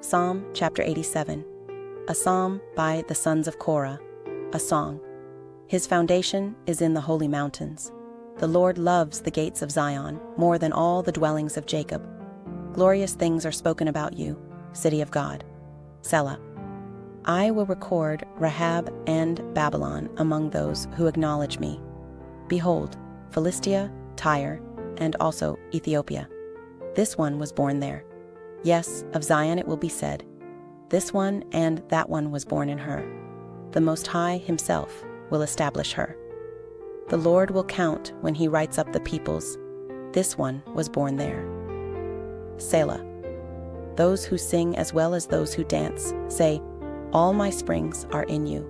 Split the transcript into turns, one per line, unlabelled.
Psalm chapter 87. A psalm by the sons of Korah, a song. His foundation is in the holy mountains. The Lord loves the gates of Zion more than all the dwellings of Jacob. Glorious things are spoken about you, city of God. Selah. I will record Rahab and Babylon among those who acknowledge me. Behold, Philistia, Tyre, and also Ethiopia. This one was born there. Yes, of Zion it will be said, this one and that one was born in her. The Most High himself will establish her. The Lord will count when he writes up the peoples. This one was born there. Selah. Those who sing as well as those who dance say, all my springs are in you.